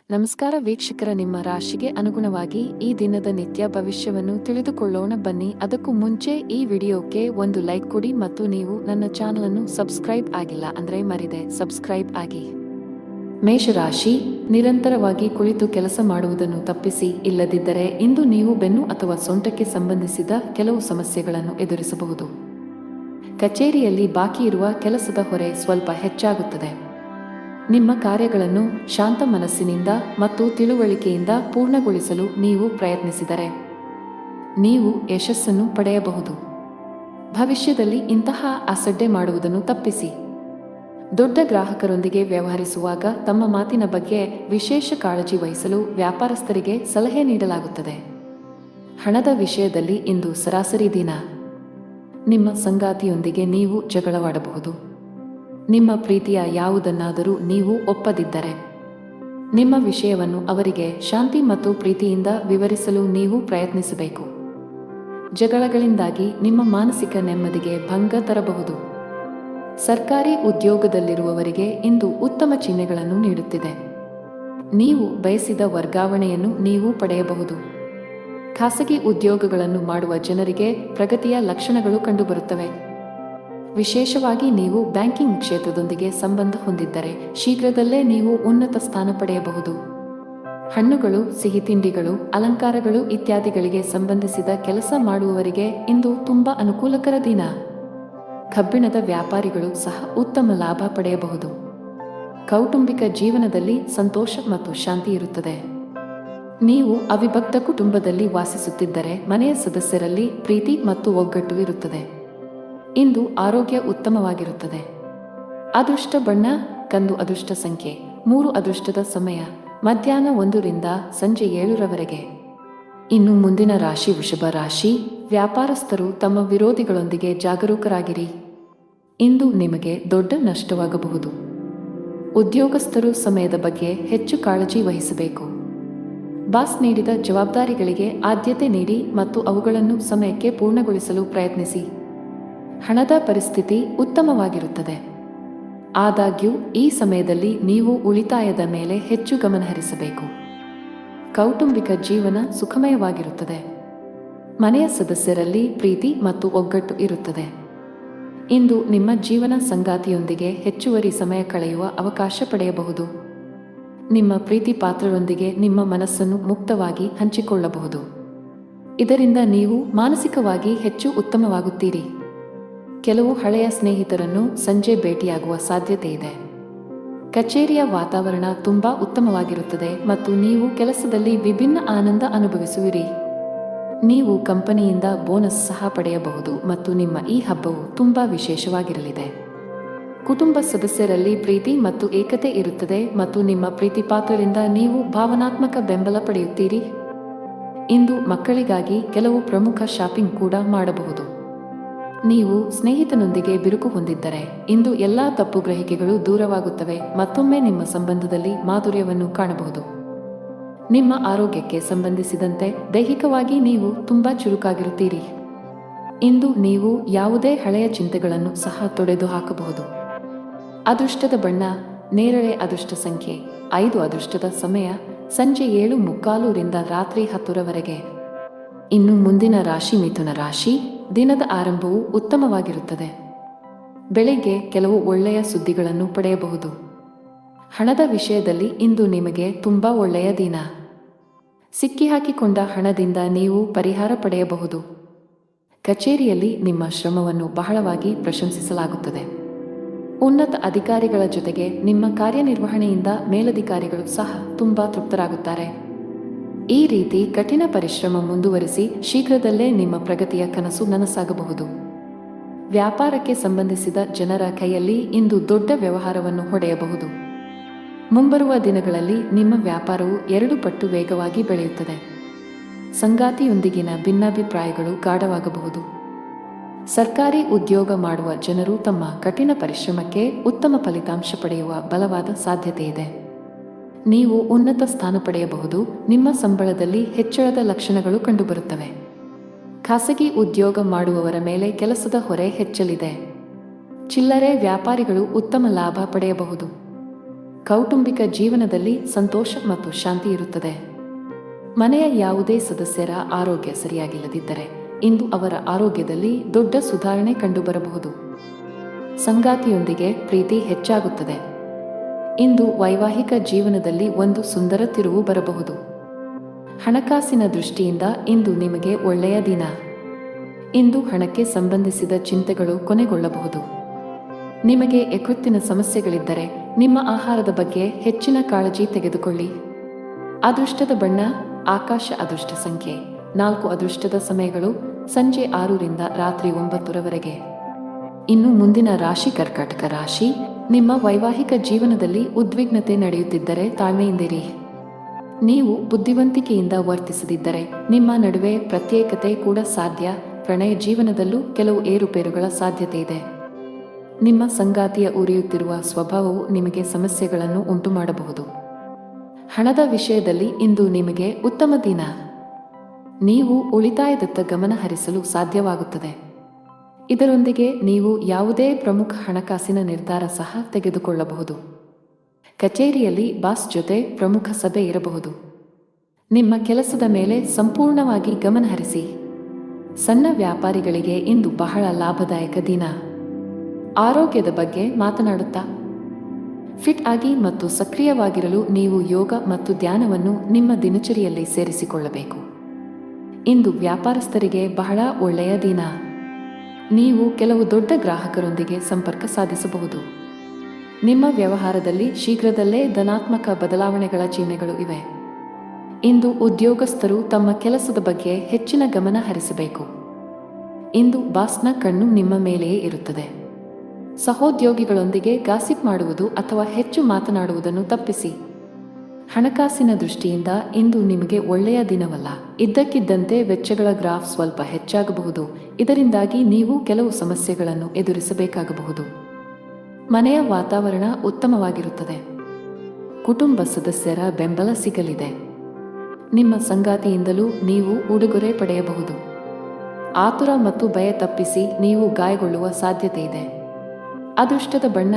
ನಮಸ್ಕಾರ ವೀಕ್ಷಕರ, ನಿಮ್ಮ ರಾಶಿಗೆ ಅನುಗುಣವಾಗಿ ಈ ದಿನದ ನಿತ್ಯ ಭವಿಷ್ಯವನ್ನು ತಿಳಿದುಕೊಳ್ಳೋಣ ಬನ್ನಿ. ಅದಕ್ಕೂ ಮುಂಚೆ ಈ ವಿಡಿಯೋಕ್ಕೆ ಒಂದು ಲೈಕ್ ಕೊಡಿ ಮತ್ತು ನೀವು ನನ್ನ ಚಾನಲ್ ಅನ್ನು ಸಬ್ಸ್ಕ್ರೈಬ್ ಆಗಿಲ್ಲ ಅಂದ್ರೆ ಮರಿದೆ ಸಬ್ಸ್ಕ್ರೈಬ್ ಆಗಿ. ಮೇಷರಾಶಿ, ನಿರಂತರವಾಗಿ ಕುಳಿತು ಕೆಲಸ ಮಾಡುವುದನ್ನು ತಪ್ಪಿಸಿ. ಇಲ್ಲದಿದ್ದರೆ ಇಂದು ನೀವು ಬೆನ್ನು ಅಥವಾ ಸೊಂಟಕ್ಕೆ ಸಂಬಂಧಿಸಿದ ಕೆಲವು ಸಮಸ್ಯೆಗಳನ್ನು ಎದುರಿಸಬಹುದು. ಕಚೇರಿಯಲ್ಲಿ ಬಾಕಿ ಇರುವ ಕೆಲಸದ ಹೊರೆ ಸ್ವಲ್ಪ ಹೆಚ್ಚಾಗುತ್ತದೆ. ನಿಮ್ಮ ಕಾರ್ಯಗಳನ್ನು ಶಾಂತ ಮನಸ್ಸಿನಿಂದ ಮತ್ತು ತಿಳುವಳಿಕೆಯಿಂದ ಪೂರ್ಣಗೊಳಿಸಲು ನೀವು ಪ್ರಯತ್ನಿಸಿದರೆ ನೀವು ಯಶಸ್ಸನ್ನು ಪಡೆಯಬಹುದು. ಭವಿಷ್ಯದಲ್ಲಿ ಇಂತಹ ಅಸಡ್ಡೆ ಮಾಡುವುದನ್ನು ತಪ್ಪಿಸಿ. ದೊಡ್ಡ ಗ್ರಾಹಕರೊಂದಿಗೆ ವ್ಯವಹರಿಸುವಾಗ ತಮ್ಮ ಮಾತಿನ ಬಗ್ಗೆ ವಿಶೇಷ ಕಾಳಜಿ ವಹಿಸಲು ವ್ಯಾಪಾರಸ್ಥರಿಗೆ ಸಲಹೆ ನೀಡಲಾಗುತ್ತದೆ. ಹಣದ ವಿಷಯದಲ್ಲಿ ಇಂದು ಸರಾಸರಿ ದಿನ. ನಿಮ್ಮ ಸಂಗಾತಿಯೊಂದಿಗೆ ನೀವು ಜಗಳವಾಡಬಹುದು. ನಿಮ್ಮ ಪ್ರೀತಿಯ ಯಾವುದನ್ನಾದರೂ ನೀವು ಒಪ್ಪದಿದ್ದರೆ ನಿಮ್ಮ ವಿಷಯವನ್ನು ಅವರಿಗೆ ಶಾಂತಿ ಮತ್ತು ಪ್ರೀತಿಯಿಂದ ವಿವರಿಸಲು ನೀವು ಪ್ರಯತ್ನಿಸಬೇಕು. ಜಗಳಗಳಿಂದಾಗಿ ನಿಮ್ಮ ಮಾನಸಿಕ ನೆಮ್ಮದಿಗೆ ಭಂಗ ತರಬಹುದು. ಸರ್ಕಾರಿ ಉದ್ಯೋಗದಲ್ಲಿರುವವರಿಗೆ ಇಂದು ಉತ್ತಮ ಚಿಹ್ನೆಗಳನ್ನು ನೀಡುತ್ತಿದೆ. ನೀವು ಬಯಸಿದ ವರ್ಗಾವಣೆಯನ್ನು ನೀವು ಪಡೆಯಬಹುದು. ಖಾಸಗಿ ಉದ್ಯೋಗಗಳನ್ನು ಮಾಡುವ ಜನರಿಗೆ ಪ್ರಗತಿಯ ಲಕ್ಷಣಗಳು ಕಂಡುಬರುತ್ತವೆ. ವಿಶೇಷವಾಗಿ ನೀವು ಬ್ಯಾಂಕಿಂಗ್ ಕ್ಷೇತ್ರದೊಂದಿಗೆ ಸಂಬಂಧ ಹೊಂದಿದ್ದರೆ ಶೀಘ್ರದಲ್ಲೇ ನೀವು ಉನ್ನತ ಸ್ಥಾನ ಪಡೆಯಬಹುದು. ಹಣ್ಣುಗಳು, ಸಿಹಿ ತಿಂಡಿಗಳು, ಅಲಂಕಾರಗಳು ಇತ್ಯಾದಿಗಳಿಗೆ ಸಂಬಂಧಿಸಿದ ಕೆಲಸ ಮಾಡುವವರಿಗೆ ಇಂದು ತುಂಬಾ ಅನುಕೂಲಕರ ದಿನ. ಕಬ್ಬಿಣದ ವ್ಯಾಪಾರಿಗಳು ಸಹ ಉತ್ತಮ ಲಾಭ ಪಡೆಯಬಹುದು. ಕೌಟುಂಬಿಕ ಜೀವನದಲ್ಲಿ ಸಂತೋಷ ಮತ್ತು ಶಾಂತಿ ಇರುತ್ತದೆ. ನೀವು ಅವಿಭಕ್ತ ಕುಟುಂಬದಲ್ಲಿ ವಾಸಿಸುತ್ತಿದ್ದರೆ ಮನೆಯ ಸದಸ್ಯರಲ್ಲಿ ಪ್ರೀತಿ ಮತ್ತು ಒಗ್ಗಟ್ಟು ಇರುತ್ತದೆ. ಇಂದು ಆರೋಗ್ಯ ಉತ್ತಮವಾಗಿರುತ್ತದೆ. ಅದೃಷ್ಟ ಬಣ್ಣ ಕಂದು. ಅದೃಷ್ಟ ಸಂಖ್ಯೆ 3. ಅದೃಷ್ಟದ ಸಮಯ ಮಧ್ಯಾಹ್ನ 1 ರಿಂದ ಸಂಜೆ 7 ರವರೆಗೆ. ಇನ್ನು ಮುಂದಿನ ರಾಶಿ ವೃಷಭ ರಾಶಿ. ವ್ಯಾಪಾರಸ್ಥರು ತಮ್ಮ ವಿರೋಧಿಗಳೊಂದಿಗೆ ಜಾಗರೂಕರಾಗಿರಿ. ಇಂದು ನಿಮಗೆ ದೊಡ್ಡ ನಷ್ಟವಾಗಬಹುದು. ಉದ್ಯೋಗಸ್ಥರು ಸಮಯದ ಬಗ್ಗೆ ಹೆಚ್ಚು ಕಾಳಜಿ ವಹಿಸಬೇಕು. ಬಾಸ್ ನೀಡಿದ ಜವಾಬ್ದಾರಿಗಳಿಗೆ ಆದ್ಯತೆ ನೀಡಿ ಮತ್ತು ಅವುಗಳನ್ನು ಸಮಯಕ್ಕೆ ಪೂರ್ಣಗೊಳಿಸಲು ಪ್ರಯತ್ನಿಸಿ. ಹಣದ ಪರಿಸ್ಥಿತಿ ಉತ್ತಮವಾಗಿರುತ್ತದೆ. ಆದಾಗ್ಯೂ ಈ ಸಮಯದಲ್ಲಿ ನೀವು ಉಳಿತಾಯದ ಮೇಲೆ ಹೆಚ್ಚು ಗಮನಹರಿಸಬೇಕು. ಕೌಟುಂಬಿಕ ಜೀವನ ಸುಖಮಯವಾಗಿರುತ್ತದೆ. ಮನೆಯ ಸದಸ್ಯರಲ್ಲಿ ಪ್ರೀತಿ ಮತ್ತು ಒಗ್ಗಟ್ಟು ಇರುತ್ತದೆ. ಇಂದು ನಿಮ್ಮ ಜೀವನ ಸಂಗಾತಿಯೊಂದಿಗೆ ಹೆಚ್ಚುವರಿ ಸಮಯ ಕಳೆಯುವ ಅವಕಾಶ ಪಡೆಯಬಹುದು. ನಿಮ್ಮ ಪ್ರೀತಿ ಪಾತ್ರರೊಂದಿಗೆ ನಿಮ್ಮ ಮನಸ್ಸನ್ನು ಮುಕ್ತವಾಗಿ ಹಂಚಿಕೊಳ್ಳಬಹುದು. ಇದರಿಂದ ನೀವು ಮಾನಸಿಕವಾಗಿ ಹೆಚ್ಚು ಉತ್ತಮವಾಗುತ್ತೀರಿ. ಕೆಲವು ಹಳೆಯ ಸ್ನೇಹಿತರನ್ನು ಸಂಜೆ ಭೇಟಿಯಾಗುವ ಸಾಧ್ಯತೆ ಇದೆ. ಕಚೇರಿಯ ವಾತಾವರಣ ತುಂಬಾ ಉತ್ತಮವಾಗಿರುತ್ತದೆ ಮತ್ತು ನೀವು ಕೆಲಸದಲ್ಲಿ ವಿಭಿನ್ನ ಆನಂದ ಅನುಭವಿಸುವಿರಿ. ನೀವು ಕಂಪನಿಯಿಂದ ಬೋನಸ್ ಸಹ ಪಡೆಯಬಹುದು ಮತ್ತು ನಿಮ್ಮ ಈ ಹಬ್ಬವು ತುಂಬಾ ವಿಶೇಷವಾಗಿರಲಿದೆ. ಕುಟುಂಬ ಸದಸ್ಯರಲ್ಲಿ ಪ್ರೀತಿ ಮತ್ತು ಏಕತೆ ಇರುತ್ತದೆ ಮತ್ತು ನಿಮ್ಮ ಪ್ರೀತಿ ಪಾತ್ರರಿಂದ ನೀವು ಭಾವನಾತ್ಮಕ ಬೆಂಬಲ ಪಡೆಯುತ್ತೀರಿ. ಇಂದು ಮಕ್ಕಳಿಗಾಗಿ ಕೆಲವು ಪ್ರಮುಖ ಶಾಪಿಂಗ್ ಕೂಡ ಮಾಡಬಹುದು. ನೀವು ಸ್ನೇಹಿತನೊಂದಿಗೆ ಬಿರುಕು ಹೊಂದಿದ್ದರೆ ಇಂದು ಎಲ್ಲಾ ತಪ್ಪು ಗ್ರಹಿಕೆಗಳು ದೂರವಾಗುತ್ತವೆ. ಮತ್ತೊಮ್ಮೆ ನಿಮ್ಮ ಸಂಬಂಧದಲ್ಲಿ ಮಾಧುರ್ಯವನ್ನು ಕಾಣಬಹುದು. ನಿಮ್ಮ ಆರೋಗ್ಯಕ್ಕೆ ಸಂಬಂಧಿಸಿದಂತೆ ದೈಹಿಕವಾಗಿ ನೀವು ತುಂಬಾ ಚುರುಕಾಗಿರುತ್ತೀರಿ. ಇಂದು ನೀವು ಯಾವುದೇ ಹಳೆಯ ಚಿಂತೆಗಳನ್ನು ಸಹ ತೊಡೆದು ಹಾಕಬಹುದು. ಅದೃಷ್ಟದ ಬಣ್ಣ ನೇರಳೆ. ಅದೃಷ್ಟ ಸಂಖ್ಯೆ 5. ಅದೃಷ್ಟದ ಸಮಯ ಸಂಜೆ 7:45 ರಿಂದ ರಾತ್ರಿ 10 ರವರೆಗೆ. ಇನ್ನು ಮುಂದಿನ ರಾಶಿ ಮಿಥುನ ರಾಶಿ. ದಿನದ ಆರಂಭವು ಉತ್ತಮವಾಗಿರುತ್ತದೆ. ಬೆಳಗ್ಗೆ ಕೆಲವು ಒಳ್ಳೆಯ ಸುದ್ದಿಗಳನ್ನು ಪಡೆಯಬಹುದು. ಹಣದ ವಿಷಯದಲ್ಲಿ ಇಂದು ನಿಮಗೆ ತುಂಬಾ ಒಳ್ಳೆಯ ದಿನ. ಸಿಕ್ಕಿಹಾಕಿಕೊಂಡ ಹಣದಿಂದ ನೀವು ಪರಿಹಾರ ಪಡೆಯಬಹುದು. ಕಚೇರಿಯಲ್ಲಿ ನಿಮ್ಮ ಶ್ರಮವನ್ನು ಬಹಳವಾಗಿ ಪ್ರಶಂಸಿಸಲಾಗುತ್ತದೆ. ಉನ್ನತ ಅಧಿಕಾರಿಗಳ ಜೊತೆಗೆ ನಿಮ್ಮ ಕಾರ್ಯನಿರ್ವಹಣೆಯಿಂದ ಮೇಲಧಿಕಾರಿಗಳು ಸಹ ತುಂಬಾ ತೃಪ್ತರಾಗುತ್ತಾರೆ. ಈ ರೀತಿ ಕಠಿಣ ಪರಿಶ್ರಮ ಮುಂದುವರಿಸಿ ಶೀಘ್ರದಲ್ಲೇ ನಿಮ್ಮ ಪ್ರಗತಿಯ ಕನಸು ನನಸಾಗಬಹುದು. ವ್ಯಾಪಾರಕ್ಕೆ ಸಂಬಂಧಿಸಿದ ಜನರ ಕೈಯಲ್ಲಿ ಇಂದು ದೊಡ್ಡ ವ್ಯವಹಾರವನ್ನು ಹೊಡೆಯಬಹುದು. ಮುಂಬರುವ ದಿನಗಳಲ್ಲಿ ನಿಮ್ಮ ವ್ಯಾಪಾರವು 2 ಪಟ್ಟು ವೇಗವಾಗಿ ಬೆಳೆಯುತ್ತದೆ. ಸಂಗಾತಿಯೊಂದಿಗಿನ ಭಿನ್ನಾಭಿಪ್ರಾಯಗಳು ಗಾಢವಾಗಬಹುದು. ಸರ್ಕಾರಿ ಉದ್ಯೋಗ ಮಾಡುವ ಜನರು ತಮ್ಮ ಕಠಿಣ ಪರಿಶ್ರಮಕ್ಕೆ ಉತ್ತಮ ಫಲಿತಾಂಶ ಪಡೆಯುವ ಬಲವಾದ ಸಾಧ್ಯತೆಯಿದೆ. ನೀವು ಉನ್ನತ ಸ್ಥಾನ ಪಡೆಯಬಹುದು. ನಿಮ್ಮ ಸಂಬಳದಲ್ಲಿ ಹೆಚ್ಚಳದ ಲಕ್ಷಣಗಳು ಕಂಡುಬರುತ್ತವೆ. ಖಾಸಗಿ ಉದ್ಯೋಗ ಮಾಡುವವರ ಮೇಲೆ ಕೆಲಸದ ಹೊರೆ ಹೆಚ್ಚಲಿದೆ. ಚಿಲ್ಲರೆ ವ್ಯಾಪಾರಿಗಳು ಉತ್ತಮ ಲಾಭ ಪಡೆಯಬಹುದು. ಕೌಟುಂಬಿಕ ಜೀವನದಲ್ಲಿ ಸಂತೋಷ ಮತ್ತು ಶಾಂತಿ ಇರುತ್ತದೆ. ಮನೆಯ ಯಾವುದೇ ಸದಸ್ಯರ ಆರೋಗ್ಯ ಸರಿಯಾಗಿಲ್ಲದಿದ್ದರೆ ಇಂದು ಅವರ ಆರೋಗ್ಯದಲ್ಲಿ ದೊಡ್ಡ ಸುಧಾರಣೆ ಕಂಡುಬರಬಹುದು. ಸಂಗಾತಿಯೊಂದಿಗೆ ಪ್ರೀತಿ ಹೆಚ್ಚಾಗುತ್ತದೆ. ಇಂದು ವೈವಾಹಿಕ ಜೀವನದಲ್ಲಿ ಒಂದು ಸುಂದರ ತಿರುವು ಬರಬಹುದು. ಹಣಕಾಸಿನ ದೃಷ್ಟಿಯಿಂದ ಇಂದು ನಿಮಗೆ ಒಳ್ಳೆಯ ದಿನ. ಇಂದು ಹಣಕ್ಕೆ ಸಂಬಂಧಿಸಿದ ಚಿಂತೆಗಳು ಕೊನೆಗೊಳ್ಳಬಹುದು. ನಿಮಗೆ ಯಕೃತ್ತಿನ ಸಮಸ್ಯೆಗಳಿದ್ದರೆ ನಿಮ್ಮ ಆಹಾರದ ಬಗ್ಗೆ ಹೆಚ್ಚಿನ ಕಾಳಜಿ ತೆಗೆದುಕೊಳ್ಳಿ. ಅದೃಷ್ಟದ ಬಣ್ಣ ಆಕಾಶ. ಅದೃಷ್ಟ ಸಂಖ್ಯೆ 4. ಅದೃಷ್ಟದ ಸಮಯಗಳು ಸಂಜೆ 6ರಿಂದ ರಾತ್ರಿ 9ರವರೆಗೆ. ಇನ್ನು ಮುಂದಿನ ರಾಶಿ ಕರ್ಕಾಟಕ ರಾಶಿ. ನಿಮ್ಮ ವೈವಾಹಿಕ ಜೀವನದಲ್ಲಿ ಉದ್ವಿಗ್ನತೆ ನಡೆಯುತ್ತಿದ್ದರೆ ತಾಳ್ಮೆಯಿಂದಿರಿ. ನೀವು ಬುದ್ಧಿವಂತಿಕೆಯಿಂದ ವರ್ತಿಸದಿದ್ದರೆ ನಿಮ್ಮ ನಡುವೆ ಪ್ರತ್ಯೇಕತೆ ಕೂಡ ಸಾಧ್ಯ. ಪ್ರಣಯ ಜೀವನದಲ್ಲೂ ಕೆಲವು ಏರುಪೇರುಗಳ ಸಾಧ್ಯತೆ ಇದೆ. ನಿಮ್ಮ ಸಂಗಾತಿಯ ಉರಿಯುತ್ತಿರುವ ಸ್ವಭಾವವು ನಿಮಗೆ ಸಮಸ್ಯೆಗಳನ್ನು ಉಂಟುಮಾಡಬಹುದು. ಹಣದ ವಿಷಯದಲ್ಲಿ ಇಂದು ನಿಮಗೆ ಉತ್ತಮ ದಿನ. ನೀವು ಉಳಿತಾಯದತ್ತ ಗಮನ ಹರಿಸಲು ಸಾಧ್ಯವಾಗುತ್ತದೆ. ಇದರೊಂದಿಗೆ ನೀವು ಯಾವುದೇ ಪ್ರಮುಖ ಹಣಕಾಸಿನ ನಿರ್ಧಾರ ಸಹ ತೆಗೆದುಕೊಳ್ಳಬಹುದು. ಕಚೇರಿಯಲ್ಲಿ ಬಾಸ್ ಜೊತೆ ಪ್ರಮುಖ ಸಭೆ ಇರಬಹುದು. ನಿಮ್ಮ ಕೆಲಸದ ಮೇಲೆ ಸಂಪೂರ್ಣವಾಗಿ ಗಮನ ಹರಿಸಿ. ಸಣ್ಣ ವ್ಯಾಪಾರಿಗಳಿಗೆ ಇಂದು ಬಹಳ ಲಾಭದಾಯಕ ದಿನ. ಆರೋಗ್ಯದ ಬಗ್ಗೆ ಮಾತನಾಡುತ್ತಾ ಫಿಟ್ ಆಗಿ ಮತ್ತು ಸಕ್ರಿಯವಾಗಿರಲು ನೀವು ಯೋಗ ಮತ್ತು ಧ್ಯಾನವನ್ನು ನಿಮ್ಮ ದಿನಚರಿಯಲ್ಲಿ ಸೇರಿಸಿಕೊಳ್ಳಬೇಕು. ಇಂದು ವ್ಯಾಪಾರಸ್ಥರಿಗೆ ಬಹಳ ಒಳ್ಳೆಯ ದಿನ. ನೀವು ಕೆಲವು ದೊಡ್ಡ ಗ್ರಾಹಕರೊಂದಿಗೆ ಸಂಪರ್ಕ ಸಾಧಿಸಬಹುದು. ನಿಮ್ಮ ವ್ಯವಹಾರದಲ್ಲಿ ಶೀಘ್ರದಲ್ಲೇ ಧನಾತ್ಮಕ ಬದಲಾವಣೆಗಳ ಚಿಹ್ನೆಗಳು ಇವೆ. ಇಂದು ಉದ್ಯೋಗಸ್ಥರು ತಮ್ಮ ಕೆಲಸದ ಬಗ್ಗೆ ಹೆಚ್ಚಿನ ಗಮನ ಹರಿಸಬೇಕು. ಇಂದು ಬಾಸ್ನ ಕಣ್ಣು ನಿಮ್ಮ ಮೇಲೆಯೇ ಇರುತ್ತದೆ. ಸಹೋದ್ಯೋಗಿಗಳೊಂದಿಗೆ ಗಾಸಿಪ್ ಮಾಡುವುದು ಅಥವಾ ಹೆಚ್ಚು ಮಾತನಾಡುವುದನ್ನು ತಪ್ಪಿಸಿ. ಹಣಕಾಸಿನ ದೃಷ್ಟಿಯಿಂದ ಇಂದು ನಿಮಗೆ ಒಳ್ಳೆಯ ದಿನವಲ್ಲ. ಇದ್ದಕ್ಕಿದ್ದಂತೆ ವೆಚ್ಚಗಳ ಗ್ರಾಫ್ ಸ್ವಲ್ಪ ಹೆಚ್ಚಾಗಬಹುದು. ಇದರಿಂದಾಗಿ ನೀವು ಕೆಲವು ಸಮಸ್ಯೆಗಳನ್ನು ಎದುರಿಸಬೇಕಾಗಬಹುದು. ಮನೆಯ ವಾತಾವರಣ ಉತ್ತಮವಾಗಿರುತ್ತದೆ. ಕುಟುಂಬ ಸದಸ್ಯರ ಬೆಂಬಲ ಸಿಗಲಿದೆ. ನಿಮ್ಮ ಸಂಗಾತಿಯಿಂದಲೂ ನೀವು ಉಡುಗೊರೆ ಪಡೆಯಬಹುದು. ಆತುರ ಮತ್ತು ಭಯ ತಪ್ಪಿಸಿ, ನೀವು ಗಾಯಗೊಳ್ಳುವ ಸಾಧ್ಯತೆ ಇದೆ. ಅದೃಷ್ಟದ ಬಣ್ಣ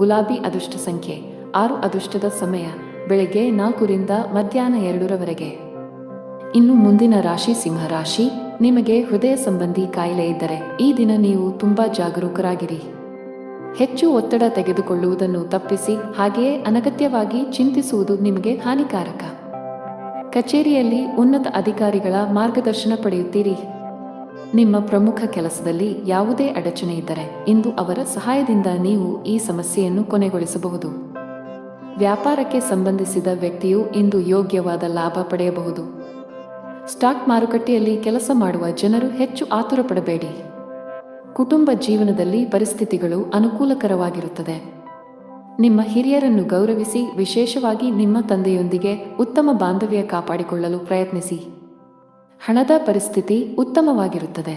ಗುಲಾಬಿ. ಅದೃಷ್ಟ ಸಂಖ್ಯೆ 6. ಅದೃಷ್ಟದ ಸಮಯ ಬೆಳಗ್ಗೆ 4ರಿಂದ ಮಧ್ಯಾಹ್ನ 2ರವರೆಗೆ. ಇನ್ನು ಮುಂದಿನ ರಾಶಿ ಸಿಂಹ ರಾಶಿ. ನಿಮಗೆ ಹೃದಯ ಸಂಬಂಧಿ ಕಾಯಿಲೆ ಇದ್ದರೆ ಈ ದಿನ ನೀವು ತುಂಬಾ ಜಾಗರೂಕರಾಗಿರಿ. ಹೆಚ್ಚು ಒತ್ತಡ ತೆಗೆದುಕೊಳ್ಳುವುದನ್ನು ತಪ್ಪಿಸಿ, ಹಾಗೆಯೇ ಅನಗತ್ಯವಾಗಿ ಚಿಂತಿಸುವುದು ನಿಮಗೆ ಹಾನಿಕಾರಕ. ಕಚೇರಿಯಲ್ಲಿ ಉನ್ನತ ಅಧಿಕಾರಿಗಳ ಮಾರ್ಗದರ್ಶನ ಪಡೆಯುತ್ತೀರಿ. ನಿಮ್ಮ ಪ್ರಮುಖ ಕೆಲಸದಲ್ಲಿ ಯಾವುದೇ ಅಡಚಣೆ ಇದ್ದರೆ ಇಂದು ಅವರ ಸಹಾಯದಿಂದ ನೀವು ಈ ಸಮಸ್ಯೆಯನ್ನು ಕೊನೆಗೊಳಿಸಬಹುದು. ವ್ಯಾಪಾರಕ್ಕೆ ಸಂಬಂಧಿಸಿದ ವ್ಯಕ್ತಿಯು ಇಂದು ಯೋಗ್ಯವಾದ ಲಾಭ ಪಡೆಯಬಹುದು. ಸ್ಟಾಕ್ ಮಾರುಕಟ್ಟೆಯಲ್ಲಿ ಕೆಲಸ ಮಾಡುವ ಜನರು ಹೆಚ್ಚು ಆತುರ ಪಡಬೇಡಿ. ಕುಟುಂಬ ಜೀವನದಲ್ಲಿ ಪರಿಸ್ಥಿತಿಗಳು ಅನುಕೂಲಕರವಾಗಿರುತ್ತದೆ. ನಿಮ್ಮ ಹಿರಿಯರನ್ನು ಗೌರವಿಸಿ, ವಿಶೇಷವಾಗಿ ನಿಮ್ಮ ತಂದೆಯೊಂದಿಗೆ ಉತ್ತಮ ಬಾಂಧವ್ಯ ಕಾಪಾಡಿಕೊಳ್ಳಲು ಪ್ರಯತ್ನಿಸಿ. ಹಣದ ಪರಿಸ್ಥಿತಿ ಉತ್ತಮವಾಗಿರುತ್ತದೆ.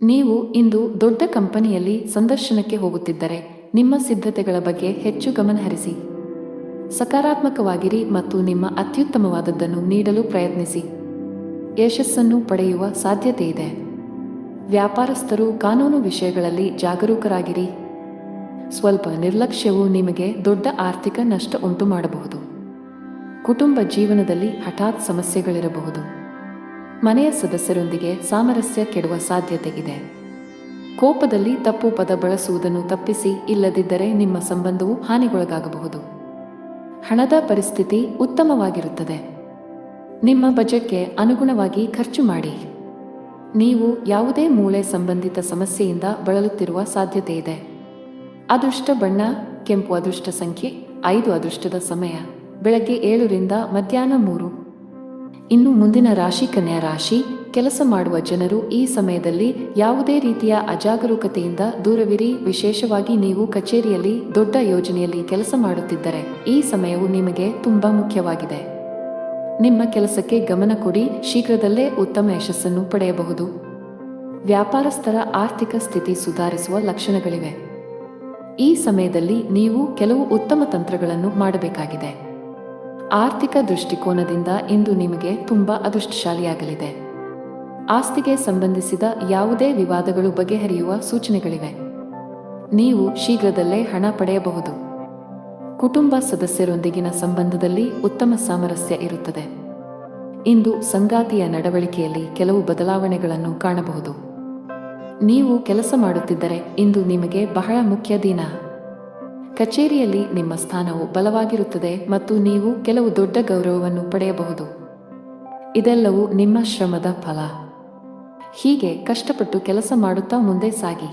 ನೀವು ಇಂದು ದೊಡ್ಡ ಕಂಪನಿಯಲ್ಲಿ ಸಂದರ್ಶನಕ್ಕೆ ಹೋಗುತ್ತಿದ್ದರೆ ನಿಮ್ಮ ಸಿದ್ಧತೆಗಳ ಬಗ್ಗೆ ಹೆಚ್ಚು ಗಮನಹರಿಸಿ. ಸಕಾರಾತ್ಮಕವಾಗಿರಿ ಮತ್ತು ನಿಮ್ಮ ಅತ್ಯುತ್ತಮವಾದದ್ದನ್ನು ನೀಡಲು ಪ್ರಯತ್ನಿಸಿ. ಯಶಸ್ಸನ್ನು ಪಡೆಯುವ ಸಾಧ್ಯತೆ ಇದೆ. ವ್ಯಾಪಾರಸ್ಥರು ಕಾನೂನು ವಿಷಯಗಳಲ್ಲಿ ಜಾಗರೂಕರಾಗಿರಿ. ಸ್ವಲ್ಪ ನಿರ್ಲಕ್ಷ್ಯವು ನಿಮಗೆ ದೊಡ್ಡ ಆರ್ಥಿಕ ನಷ್ಟ ಉಂಟು ಮಾಡಬಹುದು. ಕುಟುಂಬ ಜೀವನದಲ್ಲಿ ಹಠಾತ್ ಸಮಸ್ಯೆಗಳಿರಬಹುದು. ಮನೆಯ ಸದಸ್ಯರೊಂದಿಗೆ ಸಾಮರಸ್ಯ ಕೆಡುವ ಸಾಧ್ಯತೆ ಇದೆ. ಕೋಪದಲ್ಲಿ ತಪ್ಪು ಪದ ಬಳಸುವುದನ್ನು ತಪ್ಪಿಸಿ, ಇಲ್ಲದಿದ್ದರೆ ನಿಮ್ಮ ಸಂಬಂಧವು ಹಾನಿಗೊಳಗಾಗಬಹುದು. ಹಣದ ಪರಿಸ್ಥಿತಿ ಉತ್ತಮವಾಗಿರುತ್ತದೆ. ನಿಮ್ಮ ಬಜೆಟ್ಗೆ ಅನುಗುಣವಾಗಿ ಖರ್ಚು ಮಾಡಿ. ನೀವು ಯಾವುದೇ ಮೂಳೆ ಸಂಬಂಧಿತ ಸಮಸ್ಯೆಯಿಂದ ಬಳಲುತ್ತಿರುವ ಸಾಧ್ಯತೆ ಇದೆ. ಅದೃಷ್ಟ ಬಣ್ಣ ಕೆಂಪು. ಅದೃಷ್ಟ ಸಂಖ್ಯೆ 5. ಅದೃಷ್ಟದ ಸಮಯ ಬೆಳಗ್ಗೆ 7ರಿಂದ ಮಧ್ಯಾಹ್ನ 3. ಇನ್ನು ಮುಂದಿನ ರಾಶಿ ಕನ್ಯಾ ರಾಶಿ. ಕೆಲಸ ಮಾಡುವ ಜನರು ಈ ಸಮಯದಲ್ಲಿ ಯಾವುದೇ ರೀತಿಯ ಅಜಾಗರೂಕತೆಯಿಂದ ದೂರವಿರಿ. ವಿಶೇಷವಾಗಿ ನೀವು ಕಚೇರಿಯಲ್ಲಿ ದೊಡ್ಡ ಯೋಜನೆಯಲ್ಲಿ ಕೆಲಸ ಮಾಡುತ್ತಿದ್ದರೆ ಈ ಸಮಯವು ನಿಮಗೆ ತುಂಬಾ ಮುಖ್ಯವಾಗಿದೆ. ನಿಮ್ಮ ಕೆಲಸಕ್ಕೆ ಗಮನ ಕೊಡಿ. ಶೀಘ್ರದಲ್ಲೇ ಉತ್ತಮ ಯಶಸ್ಸನ್ನು ಪಡೆಯಬಹುದು. ವ್ಯಾಪಾರಸ್ಥರ ಆರ್ಥಿಕ ಸ್ಥಿತಿ ಸುಧಾರಿಸುವ ಲಕ್ಷಣಗಳಿವೆ. ಈ ಸಮಯದಲ್ಲಿ ನೀವು ಕೆಲವು ಉತ್ತಮ ತಂತ್ರಗಳನ್ನು ಮಾಡಬೇಕಾಗಿದೆ. ಆರ್ಥಿಕ ದೃಷ್ಟಿಕೋನದಿಂದ ಇಂದು ನಿಮಗೆ ತುಂಬಾ ಅದೃಷ್ಟಶಾಲಿಯಾಗಲಿದೆ. ಆಸ್ತಿಗೆ ಸಂಬಂಧಿಸಿದ ಯಾವುದೇ ವಿವಾದಗಳು ಬಗೆಹರಿಯುವ ಸೂಚನೆಗಳಿವೆ. ನೀವು ಶೀಘ್ರದಲ್ಲೇ ಹಣ ಪಡೆಯಬಹುದು. ಕುಟುಂಬ ಸದಸ್ಯರೊಂದಿಗಿನ ಸಂಬಂಧದಲ್ಲಿ ಉತ್ತಮ ಸಾಮರಸ್ಯ ಇರುತ್ತದೆ. ಇಂದು ಸಂಗಾತಿಯ ನಡವಳಿಕೆಯಲ್ಲಿ ಕೆಲವು ಬದಲಾವಣೆಗಳನ್ನು ಕಾಣಬಹುದು. ನೀವು ಕೆಲಸ ಮಾಡುತ್ತಿದ್ದರೆ ಇಂದು ನಿಮಗೆ ಬಹಳ ಮುಖ್ಯ ದಿನ. ಕಚೇರಿಯಲ್ಲಿ ನಿಮ್ಮ ಸ್ಥಾನವು ಬಲವಾಗಿರುತ್ತದೆ ಮತ್ತು ನೀವು ಕೆಲವು ದೊಡ್ಡ ಗೌರವವನ್ನು ಪಡೆಯಬಹುದು. ಇದೆಲ್ಲವೂ ನಿಮ್ಮ ಶ್ರಮದ ಫಲ. ಹೀಗೆ ಕಷ್ಟಪಟ್ಟು ಕೆಲಸ ಮಾಡುತ್ತಾ ಮುಂದೆ ಸಾಗಿ.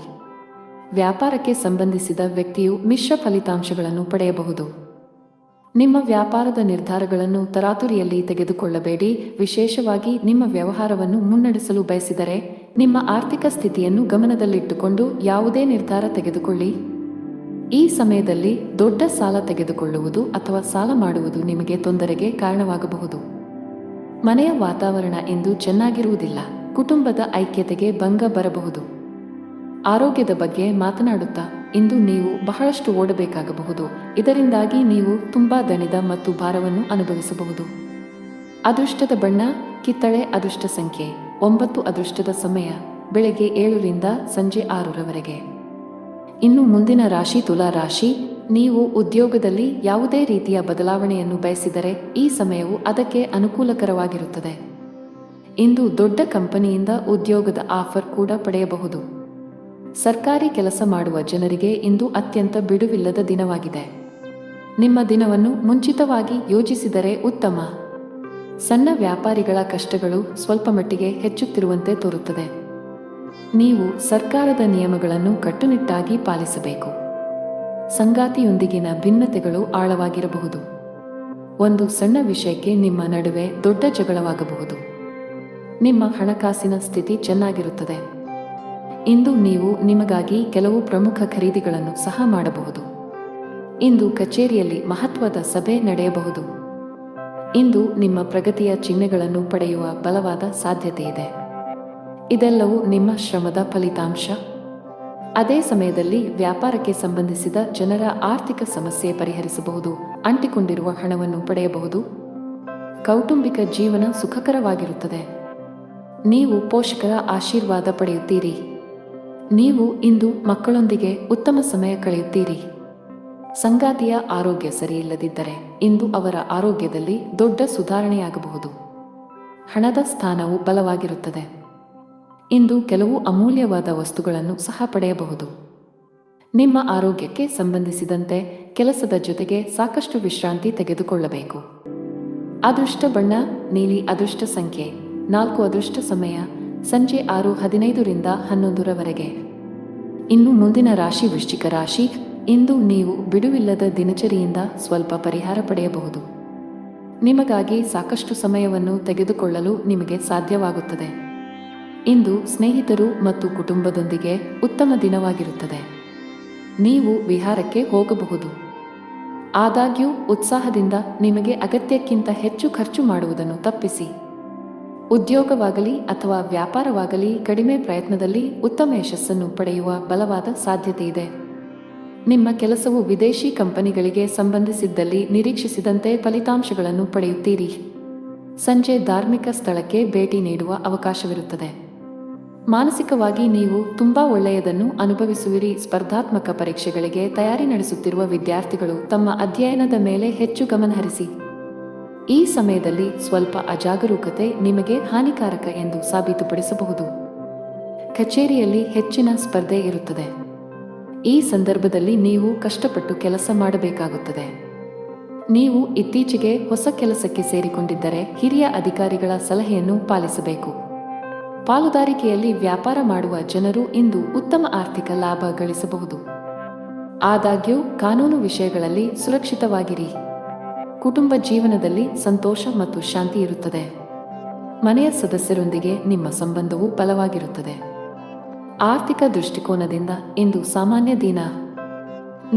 ವ್ಯಾಪಾರಕ್ಕೆ ಸಂಬಂಧಿಸಿದ ವ್ಯಕ್ತಿಯು ಮಿಶ್ರ ಫಲಿತಾಂಶಗಳನ್ನು ಪಡೆಯಬಹುದು. ನಿಮ್ಮ ವ್ಯಾಪಾರದ ನಿರ್ಧಾರಗಳನ್ನು ತರಾತುರಿಯಲ್ಲಿ ತೆಗೆದುಕೊಳ್ಳಬೇಡಿ. ವಿಶೇಷವಾಗಿ ನಿಮ್ಮ ವ್ಯವಹಾರವನ್ನು ಮುನ್ನಡೆಸಲು ಬಯಸಿದರೆ ನಿಮ್ಮ ಆರ್ಥಿಕ ಸ್ಥಿತಿಯನ್ನು ಗಮನದಲ್ಲಿಟ್ಟುಕೊಂಡು ಯಾವುದೇ ನಿರ್ಧಾರ ತೆಗೆದುಕೊಳ್ಳಿ. ಈ ಸಮಯದಲ್ಲಿ ದೊಡ್ಡ ಸಾಲ ತೆಗೆದುಕೊಳ್ಳುವುದು ಅಥವಾ ಸಾಲ ಮಾಡುವುದು ನಿಮಗೆ ತೊಂದರೆಗೆ ಕಾರಣವಾಗಬಹುದು. ಮನೆಯ ವಾತಾವರಣ ಇಂದು ಚೆನ್ನಾಗಿರುವುದಿಲ್ಲ. ಕುಟುಂಬದ ಐಕ್ಯತೆಗೆ ಭಂಗ ಬರಬಹುದು. ಆರೋಗ್ಯದ ಬಗ್ಗೆ ಮಾತನಾಡುತ್ತಾ ಇಂದು ನೀವು ಬಹಳಷ್ಟು ಓಡಬೇಕಾಗಬಹುದು. ಇದರಿಂದಾಗಿ ನೀವು ತುಂಬಾ ದಣಿದ ಮತ್ತು ಭಾರವನ್ನು ಅನುಭವಿಸಬಹುದು. ಅದೃಷ್ಟದ ಬಣ್ಣ ಕಿತ್ತಳೆ. ಅದೃಷ್ಟ ಸಂಖ್ಯೆ 9. ಅದೃಷ್ಟದ ಸಮಯ ಬೆಳಗ್ಗೆ 7 ರಿಂದ ಸಂಜೆ 6 ರವರೆಗೆ. ಇನ್ನು ಮುಂದಿನ ರಾಶಿ ತುಲಾ ರಾಶಿ. ನೀವು ಉದ್ಯೋಗದಲ್ಲಿ ಯಾವುದೇ ರೀತಿಯ ಬದಲಾವಣೆಯನ್ನು ಬಯಸಿದರೆ ಈ ಸಮಯವು ಅದಕ್ಕೆ ಅನುಕೂಲಕರವಾಗಿರುತ್ತದೆ. ಇಂದು ದೊಡ್ಡ ಕಂಪನಿಯಿಂದ ಉದ್ಯೋಗದ ಆಫರ್ ಕೂಡ ಪಡೆಯಬಹುದು. ಸರ್ಕಾರಿ ಕೆಲಸ ಮಾಡುವ ಜನರಿಗೆ ಇಂದು ಅತ್ಯಂತ ಬಿಡುವಿಲ್ಲದ ದಿನವಾಗಿದೆ. ನಿಮ್ಮ ದಿನವನ್ನು ಮುಂಚಿತವಾಗಿ ಯೋಜಿಸಿದರೆ ಉತ್ತಮ. ಸಣ್ಣ ವ್ಯಾಪಾರಿಗಳ ಕಷ್ಟಗಳು ಸ್ವಲ್ಪ ಮಟ್ಟಿಗೆ ಹೆಚ್ಚುತ್ತಿರುವಂತೆ ತೋರುತ್ತದೆ. ನೀವು ಸರ್ಕಾರದ ನಿಯಮಗಳನ್ನು ಕಟ್ಟುನಿಟ್ಟಾಗಿ ಪಾಲಿಸಬೇಕು. ಸಂಗಾತಿಯೊಂದಿಗಿನ ಭಿನ್ನತೆಗಳು ಆಳವಾಗಿರಬಹುದು. ಒಂದು ಸಣ್ಣ ವಿಷಯಕ್ಕೆ ನಿಮ್ಮ ನಡುವೆ ದೊಡ್ಡ ಜಗಳವಾಗಬಹುದು. ನಿಮ್ಮ ಹಣಕಾಸಿನ ಸ್ಥಿತಿ ಚೆನ್ನಾಗಿರುತ್ತದೆ. ಇಂದು ನೀವು ನಿಮಗಾಗಿ ಕೆಲವು ಪ್ರಮುಖ ಖರೀದಿಗಳನ್ನು ಸಹ ಮಾಡಬಹುದು. ಇಂದು ಕಚೇರಿಯಲ್ಲಿ ಮಹತ್ವದ ಸಭೆ ನಡೆಯಬಹುದು. ಇಂದು ನಿಮ್ಮ ಪ್ರಗತಿಯ ಚಿಹ್ನೆಗಳನ್ನು ಪಡೆಯುವ ಬಲವಾದ ಸಾಧ್ಯತೆಯಿದೆ. ಇದೆಲ್ಲವೂ ನಿಮ್ಮ ಶ್ರಮದ ಫಲಿತಾಂಶ. ಅದೇ ಸಮಯದಲ್ಲಿ ವ್ಯಾಪಾರಕ್ಕೆ ಸಂಬಂಧಿಸಿದ ಜನರ ಆರ್ಥಿಕ ಸಮಸ್ಯೆ ಪರಿಹರಿಸಬಹುದು. ಅಂಟಿಕೊಂಡಿರುವ ಹಣವನ್ನು ಪಡೆಯಬಹುದು. ಕೌಟುಂಬಿಕ ಜೀವನ ಸುಖಕರವಾಗಿರುತ್ತದೆ. ನೀವು ಪೋಷಕರ ಆಶೀರ್ವಾದ ಪಡೆಯುತ್ತೀರಿ. ನೀವು ಇಂದು ಮಕ್ಕಳೊಂದಿಗೆ ಉತ್ತಮ ಸಮಯ ಕಳೆಯುತ್ತೀರಿ. ಸಂಗಾತಿಯ ಆರೋಗ್ಯ ಸರಿಯಿಲ್ಲದಿದ್ದರೆ ಇಂದು ಅವರ ಆರೋಗ್ಯದಲ್ಲಿ ದೊಡ್ಡ ಸುಧಾರಣೆಯಾಗಬಹುದು. ಹಣದ ಸ್ಥಾನವು ಬಲವಾಗಿರುತ್ತದೆ. ಇಂದು ಕೆಲವು ಅಮೂಲ್ಯವಾದ ವಸ್ತುಗಳನ್ನು ಸಹ ಪಡೆಯಬಹುದು. ನಿಮ್ಮ ಆರೋಗ್ಯಕ್ಕೆ ಸಂಬಂಧಿಸಿದಂತೆ ಕೆಲಸದ ಜೊತೆಗೆ ಸಾಕಷ್ಟು ವಿಶ್ರಾಂತಿ ತೆಗೆದುಕೊಳ್ಳಬೇಕು. ಅದೃಷ್ಟ ಬಣ್ಣ ನೀಲಿ. ಅದೃಷ್ಟ ಸಂಖ್ಯೆ 4. ಅದೃಷ್ಟ ಸಮಯ ಸಂಜೆ 6:15 ರಿಂದ 11 ರವರೆಗೆ. ಇನ್ನು ಮುಂದಿನ ರಾಶಿ ವೃಶ್ಚಿಕ ರಾಶಿ. ಇಂದು ನೀವು ಬಿಡುವಿಲ್ಲದ ದಿನಚರಿಯಿಂದ ಸ್ವಲ್ಪ ಪರಿಹಾರ ಪಡೆಯಬಹುದು. ನಿಮಗಾಗಿ ಸಾಕಷ್ಟು ಸಮಯವನ್ನು ತೆಗೆದುಕೊಳ್ಳಲು ನಿಮಗೆ ಸಾಧ್ಯವಾಗುತ್ತದೆ. ಇಂದು ಸ್ನೇಹಿತರು ಮತ್ತು ಕುಟುಂಬದೊಂದಿಗೆ ಉತ್ತಮ ದಿನವಾಗಿರುತ್ತದೆ. ನೀವು ವಿಹಾರಕ್ಕೆ ಹೋಗಬಹುದು. ಆದಾಗ್ಯೂ ಉತ್ಸಾಹದಿಂದ ನಿಮಗೆ ಅಗತ್ಯಕ್ಕಿಂತ ಹೆಚ್ಚು ಖರ್ಚು ಮಾಡುವುದನ್ನು ತಪ್ಪಿಸಿ. ಉದ್ಯೋಗವಾಗಲಿ ಅಥವಾ ವ್ಯಾಪಾರವಾಗಲಿ ಕಡಿಮೆ ಪ್ರಯತ್ನದಲ್ಲಿ ಉತ್ತಮ ಯಶಸ್ಸನ್ನು ಪಡೆಯುವ ಬಲವಾದ ಸಾಧ್ಯತೆಯಿದೆ. ನಿಮ್ಮ ಕೆಲಸವು ವಿದೇಶಿ ಕಂಪನಿಗಳಿಗೆ ಸಂಬಂಧಿಸಿದ್ದಲ್ಲಿ ನಿರೀಕ್ಷಿಸಿದಂತೆ ಫಲಿತಾಂಶಗಳನ್ನು ಪಡೆಯುತ್ತೀರಿ. ಸಂಜೆ ಧಾರ್ಮಿಕ ಸ್ಥಳಕ್ಕೆ ಭೇಟಿ ನೀಡುವ ಅವಕಾಶವಿರುತ್ತದೆ. ಮಾನಸಿಕವಾಗಿ ನೀವು ತುಂಬಾ ಒಳ್ಳೆಯದನ್ನು ಅನುಭವಿಸುವಿರಿ. ಸ್ಪರ್ಧಾತ್ಮಕ ಪರೀಕ್ಷೆಗಳಿಗೆ ತಯಾರಿ ನಡೆಸುತ್ತಿರುವ ವಿದ್ಯಾರ್ಥಿಗಳು ತಮ್ಮ ಅಧ್ಯಯನದ ಮೇಲೆ ಹೆಚ್ಚು ಗಮನಹರಿಸಿ. ಈ ಸಮಯದಲ್ಲಿ ಸ್ವಲ್ಪ ಅಜಾಗರೂಕತೆ ನಿಮಗೆ ಹಾನಿಕಾರಕ ಎಂದು ಸಾಬೀತುಪಡಿಸಬಹುದು. ಕಚೇರಿಯಲ್ಲಿ ಹೆಚ್ಚಿನ ಸ್ಪರ್ಧೆ ಇರುತ್ತದೆ. ಈ ಸಂದರ್ಭದಲ್ಲಿ ನೀವು ಕಷ್ಟಪಟ್ಟು ಕೆಲಸ ಮಾಡಬೇಕಾಗುತ್ತದೆ. ನೀವು ಇತ್ತೀಚೆಗೆ ಹೊಸ ಕೆಲಸಕ್ಕೆ ಸೇರಿಕೊಂಡಿದ್ದರೆ ಹಿರಿಯ ಅಧಿಕಾರಿಗಳ ಸಲಹೆಯನ್ನು ಪಾಲಿಸಬೇಕು. ಪಾಲುದಾರಿಕೆಯಲ್ಲಿ ವ್ಯಾಪಾರ ಮಾಡುವ ಜನರು ಇಂದು ಉತ್ತಮ ಆರ್ಥಿಕ ಲಾಭ ಗಳಿಸಬಹುದು. ಆದಾಗ್ಯೂ ಕಾನೂನು ವಿಷಯಗಳಲ್ಲಿ ಸುರಕ್ಷಿತವಾಗಿರಿ. ಕುಟುಂಬ ಜೀವನದಲ್ಲಿ ಸಂತೋಷ ಮತ್ತು ಶಾಂತಿ ಇರುತ್ತದೆ. ಮನೆಯ ಸದಸ್ಯರೊಂದಿಗೆ ನಿಮ್ಮ ಸಂಬಂಧವು ಬಲವಾಗಿರುತ್ತದೆ. ಆರ್ಥಿಕ ದೃಷ್ಟಿಕೋನದಿಂದ ಇಂದು ಸಾಮಾನ್ಯ ದಿನ.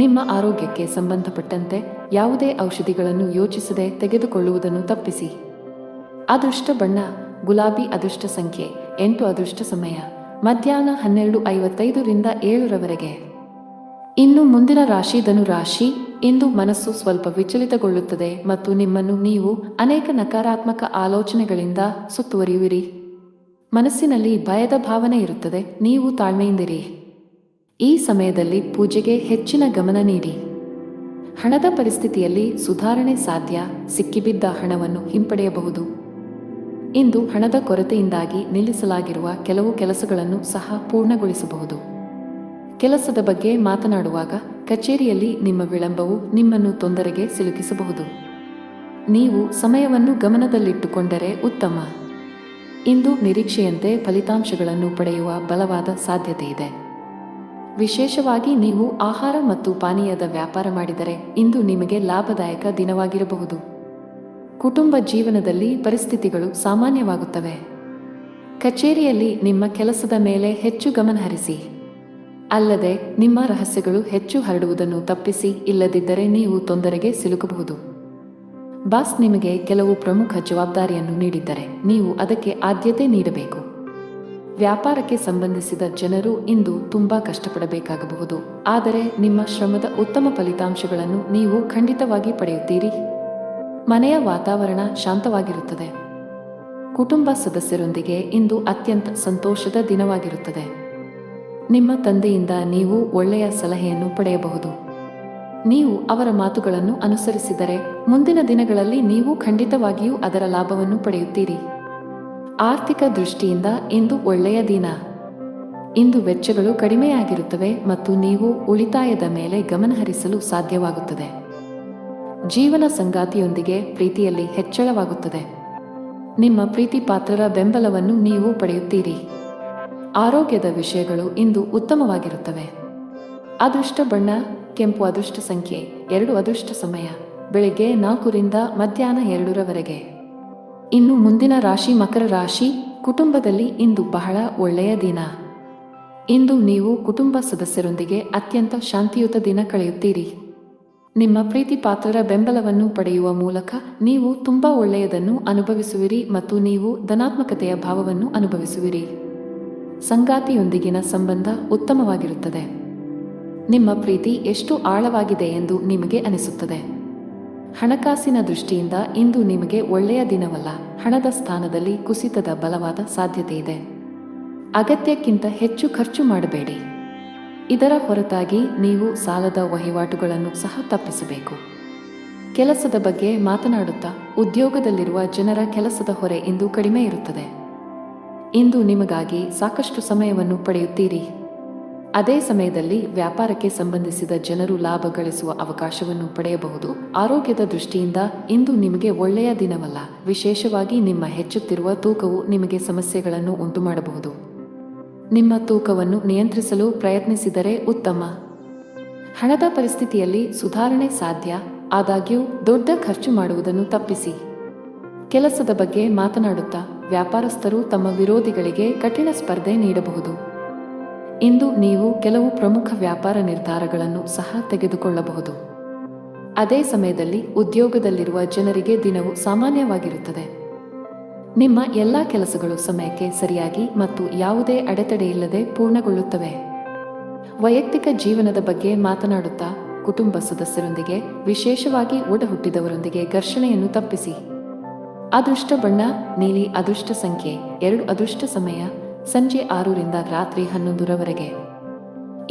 ನಿಮ್ಮ ಆರೋಗ್ಯಕ್ಕೆ ಸಂಬಂಧಪಟ್ಟಂತೆ ಯಾವುದೇ ಔಷಧಿಗಳನ್ನು ಯೋಚಿಸದೆ ತೆಗೆದುಕೊಳ್ಳುವುದನ್ನು ತಪ್ಪಿಸಿ. ಅದೃಷ್ಟ ಬಣ್ಣ ಗುಲಾಬಿ. ಅದೃಷ್ಟ ಸಂಖ್ಯೆ 8. ಅದೃಷ್ಟ ಸಮಯ ಮಧ್ಯಾಹ್ನ 12:55 ರಿಂದ 7 ರವರೆಗೆ. ಇನ್ನು ಮುಂದಿನ ರಾಶಿ ಧನು ರಾಶಿ. ಇಂದು ಮನಸ್ಸು ಸ್ವಲ್ಪ ವಿಚಲಿತಗೊಳ್ಳುತ್ತದೆ ಮತ್ತು ನಿಮ್ಮನ್ನು ನೀವು ಅನೇಕ ನಕಾರಾತ್ಮಕ ಆಲೋಚನೆಗಳಿಂದ ಸುತ್ತುವರಿಯುವಿರಿ. ಮನಸ್ಸಿನಲ್ಲಿ ಭಯದ ಭಾವನೆ ಇರುತ್ತದೆ. ನೀವು ತಾಳ್ಮೆಯಿಂದಿರಿ. ಈ ಸಮಯದಲ್ಲಿ ಪೂಜೆಗೆ ಹೆಚ್ಚಿನ ಗಮನ ನೀಡಿ. ಹಣದ ಪರಿಸ್ಥಿತಿಯಲ್ಲಿ ಸುಧಾರಣೆ ಸಾಧ್ಯ, ಸಿಕ್ಕಿಬಿದ್ದ ಹಣವನ್ನು ಹಿಂಪಡೆಯಬಹುದು. ಇಂದು ಹಣದ ಕೊರತೆಯಿಂದಾಗಿ ನಿಲ್ಲಿಸಲಾಗಿರುವ ಕೆಲವು ಕೆಲಸಗಳನ್ನು ಸಹ ಪೂರ್ಣಗೊಳಿಸಬಹುದು. ಕೆಲಸದ ಬಗ್ಗೆ ಮಾತನಾಡುವಾಗ ಕಚೇರಿಯಲ್ಲಿ ನಿಮ್ಮ ವಿಳಂಬವು ನಿಮ್ಮನ್ನು ತೊಂದರೆಗೆ ಸಿಲುಕಿಸಬಹುದು. ನೀವು ಸಮಯವನ್ನು ಗಮನದಲ್ಲಿಟ್ಟುಕೊಂಡರೆ ಉತ್ತಮ. ಇಂದು ನಿರೀಕ್ಷೆಯಂತೆ ಫಲಿತಾಂಶಗಳನ್ನು ಪಡೆಯುವ ಬಲವಾದ ಸಾಧ್ಯತೆಯಿದೆ. ವಿಶೇಷವಾಗಿ ನೀವು ಆಹಾರ ಮತ್ತು ಪಾನೀಯದ ವ್ಯಾಪಾರ ಮಾಡಿದರೆ ಇಂದು ನಿಮಗೆ ಲಾಭದಾಯಕ ದಿನವಾಗಿರಬಹುದು. ಕುಟುಂಬ ಜೀವನದಲ್ಲಿ ಪರಿಸ್ಥಿತಿಗಳು ಸಾಮಾನ್ಯವಾಗುತ್ತವೆ. ಕಚೇರಿಯಲ್ಲಿ ನಿಮ್ಮ ಕೆಲಸದ ಮೇಲೆ ಹೆಚ್ಚು ಗಮನ ಹರಿಸಿ. ಅಲ್ಲದೆ ನಿಮ್ಮ ರಹಸ್ಯಗಳು ಹೆಚ್ಚು ಹರಡುವುದನ್ನು ತಪ್ಪಿಸಿ, ಇಲ್ಲದಿದ್ದರೆ ನೀವು ತೊಂದರೆಗೆ ಸಿಲುಕಬಹುದು. ಬಾಸ್ ನಿಮಗೆ ಕೆಲವು ಪ್ರಮುಖ ಜವಾಬ್ದಾರಿಯನ್ನು ನೀಡಿದ್ದರೆ ನೀವು ಅದಕ್ಕೆ ಆದ್ಯತೆ ನೀಡಬೇಕು. ವ್ಯಾಪಾರಕ್ಕೆ ಸಂಬಂಧಿಸಿದ ಜನರು ಇಂದು ತುಂಬಾ ಕಷ್ಟಪಡಬೇಕಾಗಬಹುದು, ಆದರೆ ನಿಮ್ಮ ಶ್ರಮದ ಉತ್ತಮ ಫಲಿತಾಂಶಗಳನ್ನು ನೀವು ಖಂಡಿತವಾಗಿ ಪಡೆಯುತ್ತೀರಿ. ಮನೆಯ ವಾತಾವರಣ ಶಾಂತವಾಗಿರುತ್ತದೆ. ಕುಟುಂಬ ಸದಸ್ಯರೊಂದಿಗೆ ಇಂದು ಅತ್ಯಂತ ಸಂತೋಷದ ದಿನವಾಗಿರುತ್ತದೆ. ನಿಮ್ಮ ತಂದೆಯಿಂದ ನೀವು ಒಳ್ಳೆಯ ಸಲಹೆಯನ್ನು ಪಡೆಯಬಹುದು. ನೀವು ಅವರ ಮಾತುಗಳನ್ನು ಅನುಸರಿಸಿದರೆ ಮುಂದಿನ ದಿನಗಳಲ್ಲಿ ನೀವು ಖಂಡಿತವಾಗಿಯೂ ಅದರ ಲಾಭವನ್ನು ಪಡೆಯುತ್ತೀರಿ. ಆರ್ಥಿಕ ದೃಷ್ಟಿಯಿಂದ ಇಂದು ಒಳ್ಳೆಯ ದಿನ. ಇಂದು ವೆಚ್ಚಗಳು ಕಡಿಮೆಯಾಗಿರುತ್ತವೆ ಮತ್ತು ನೀವು ಉಳಿತಾಯದ ಮೇಲೆ ಗಮನಹರಿಸಲು ಸಾಧ್ಯವಾಗುತ್ತದೆ. ಜೀವನ ಸಂಗಾತಿಯೊಂದಿಗೆ ಪ್ರೀತಿಯಲ್ಲಿ ಹೆಚ್ಚಳವಾಗುತ್ತದೆ. ನಿಮ್ಮ ಪ್ರೀತಿಪಾತ್ರರ ಬೆಂಬಲವನ್ನು ನೀವು ಪಡೆಯುತ್ತೀರಿ. ಆರೋಗ್ಯದ ವಿಷಯಗಳು ಇಂದು ಉತ್ತಮವಾಗಿರುತ್ತವೆ. ಅದೃಷ್ಟ ಬಣ್ಣ ಕೆಂಪು, ಅದೃಷ್ಟ ಸಂಖ್ಯೆ 2, ಅದೃಷ್ಟ ಸಮಯ ಬೆಳಿಗ್ಗೆ 4ರಿಂದ ಮಧ್ಯಾಹ್ನ 2ರವರೆಗೆ. ಇನ್ನು ಮುಂದಿನ ರಾಶಿ ಮಕರ ರಾಶಿ. ಕುಟುಂಬದಲ್ಲಿ ಇಂದು ಬಹಳ ಒಳ್ಳೆಯ ದಿನ. ಇಂದು ನೀವು ಕುಟುಂಬ ಸದಸ್ಯರೊಂದಿಗೆ ಅತ್ಯಂತ ಶಾಂತಿಯುತ ದಿನ ಕಳೆಯುತ್ತೀರಿ. ನಿಮ್ಮ ಪ್ರೀತಿಪಾತ್ರರ ಬೆಂಬಲವನ್ನು ಪಡೆಯುವ ಮೂಲಕ ನೀವು ತುಂಬಾ ಒಳ್ಳೆಯದನ್ನು ಅನುಭವಿಸುವಿರಿ ಮತ್ತು ನೀವು ಧನಾತ್ಮಕತೆಯ ಭಾವವನ್ನು ಅನುಭವಿಸುವಿರಿ. ಸಂಗಾತಿಯೊಂದಿಗಿನ ಸಂಬಂಧ ಉತ್ತಮವಾಗಿರುತ್ತದೆ. ನಿಮ್ಮ ಪ್ರೀತಿ ಎಷ್ಟು ಆಳವಾಗಿದೆ ಎಂದು ನಿಮಗೆ ಅನಿಸುತ್ತದೆ. ಹಣಕಾಸಿನ ದೃಷ್ಟಿಯಿಂದ ಇಂದು ನಿಮಗೆ ಒಳ್ಳೆಯ ದಿನವಲ್ಲ. ಹಣದ ಸ್ಥಾನದಲ್ಲಿ ಕುಸಿತದ ಬಲವಾದ ಸಾಧ್ಯತೆಯಿದೆ. ಅಗತ್ಯಕ್ಕಿಂತ ಹೆಚ್ಚು ಖರ್ಚು ಮಾಡಬೇಡಿ. ಇದರ ಹೊರತಾಗಿ ನೀವು ಸಾಲದ ವಹಿವಾಟುಗಳನ್ನು ಸಹ ತಪ್ಪಿಸಬೇಕು. ಕೆಲಸದ ಬಗ್ಗೆ ಮಾತನಾಡುತ್ತಾ ಉದ್ಯೋಗದಲ್ಲಿರುವ ಜನರ ಕೆಲಸದ ಹೊರೆ ಇಂದು ಕಡಿಮೆ ಇರುತ್ತದೆ. ಇಂದು ನಿಮಗಾಗಿ ಸಾಕಷ್ಟು ಸಮಯವನ್ನು ಪಡೆಯುತ್ತೀರಿ. ಅದೇ ಸಮಯದಲ್ಲಿ ವ್ಯಾಪಾರಕ್ಕೆ ಸಂಬಂಧಿಸಿದ ಜನರು ಲಾಭ ಗಳಿಸುವ ಅವಕಾಶವನ್ನು ಪಡೆಯಬಹುದು. ಆರೋಗ್ಯದ ದೃಷ್ಟಿಯಿಂದ ಇಂದು ನಿಮಗೆ ಒಳ್ಳೆಯ ದಿನವಲ್ಲ. ವಿಶೇಷವಾಗಿ ನಿಮ್ಮ ಹೆಚ್ಚುತ್ತಿರುವ ತೂಕವು ನಿಮಗೆ ಸಮಸ್ಯೆಗಳನ್ನು ಉಂಟುಮಾಡಬಹುದು. ನಿಮ್ಮ ತೂಕವನ್ನು ನಿಯಂತ್ರಿಸಲು ಪ್ರಯತ್ನಿಸಿದರೆ ಉತ್ತಮ. ಹಣದ ಪರಿಸ್ಥಿತಿಯಲ್ಲಿ ಸುಧಾರಣೆ ಸಾಧ್ಯ, ಆದಾಗ್ಯೂ ದೊಡ್ಡ ಖರ್ಚು ಮಾಡುವುದನ್ನು ತಪ್ಪಿಸಿ. ಕೆಲಸದ ಬಗ್ಗೆ ಮಾತನಾಡುತ್ತಾ ವ್ಯಾಪಾರಸ್ಥರು ತಮ್ಮ ವಿರೋಧಿಗಳಿಗೆ ಕಠಿಣ ಸ್ಪರ್ಧೆ ನೀಡಬಹುದು. ಇಂದು ನೀವು ಕೆಲವು ಪ್ರಮುಖ ವ್ಯಾಪಾರ ನಿರ್ಧಾರಗಳನ್ನು ಸಹ ತೆಗೆದುಕೊಳ್ಳಬಹುದು. ಅದೇ ಸಮಯದಲ್ಲಿ ಉದ್ಯೋಗದಲ್ಲಿರುವ ಜನರಿಗೆ ದಿನವು ಸಾಮಾನ್ಯವಾಗಿರುತ್ತದೆ. ನಿಮ್ಮ ಎಲ್ಲ ಕೆಲಸಗಳು ಸಮಯಕ್ಕೆ ಸರಿಯಾಗಿ ಮತ್ತು ಯಾವುದೇ ಅಡೆತಡೆಯಿಲ್ಲದೆ ಪೂರ್ಣಗೊಳ್ಳುತ್ತವೆ. ವೈಯಕ್ತಿಕ ಜೀವನದ ಬಗ್ಗೆ ಮಾತನಾಡುತ್ತಾ ಕುಟುಂಬ ಸದಸ್ಯರೊಂದಿಗೆ, ವಿಶೇಷವಾಗಿ ಒಡಹುಟ್ಟಿದವರೊಂದಿಗೆ ಘರ್ಷಣೆಯನ್ನು ತಪ್ಪಿಸಿ. ಅದೃಷ್ಟ ಬಣ್ಣ ನೀಲಿ, ಅದೃಷ್ಟ ಸಂಖ್ಯೆ 2, ಅದೃಷ್ಟ ಸಮಯ ಸಂಜೆ 6ರಿಂದ ರಾತ್ರಿ 11ರವರೆಗೆ.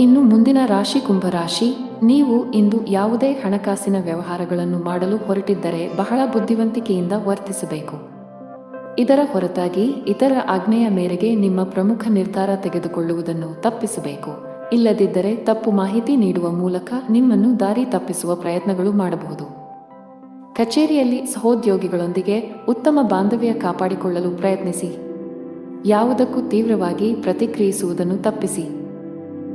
ಇನ್ನು ಮುಂದಿನ ರಾಶಿ ಕುಂಭರಾಶಿ. ನೀವು ಇಂದು ಯಾವುದೇ ಹಣಕಾಸಿನ ವ್ಯವಹಾರಗಳನ್ನು ಮಾಡಲು ಹೊರಟಿದ್ದರೆ ಬಹಳ ಬುದ್ಧಿವಂತಿಕೆಯಿಂದ ವರ್ತಿಸಬೇಕು. ಇದರ ಹೊರತಾಗಿ ಇತರ ಆಜ್ಞೆಯ ಮೇರೆಗೆ ನಿಮ್ಮ ಪ್ರಮುಖ ನಿರ್ಧಾರ ತೆಗೆದುಕೊಳ್ಳುವುದನ್ನು ತಪ್ಪಿಸಬೇಕು. ಇಲ್ಲದಿದ್ದರೆ ತಪ್ಪು ಮಾಹಿತಿ ನೀಡುವ ಮೂಲಕ ನಿಮ್ಮನ್ನು ದಾರಿ ತಪ್ಪಿಸುವ ಪ್ರಯತ್ನಗಳು ಮಾಡಬಹುದು. ಕಚೇರಿಯಲ್ಲಿ ಸಹೋದ್ಯೋಗಿಗಳೊಂದಿಗೆ ಉತ್ತಮ ಬಾಂಧವ್ಯ ಕಾಪಾಡಿಕೊಳ್ಳಲು ಪ್ರಯತ್ನಿಸಿ. ಯಾವುದಕ್ಕೂ ತೀವ್ರವಾಗಿ ಪ್ರತಿಕ್ರಿಯಿಸುವುದನ್ನು ತಪ್ಪಿಸಿ.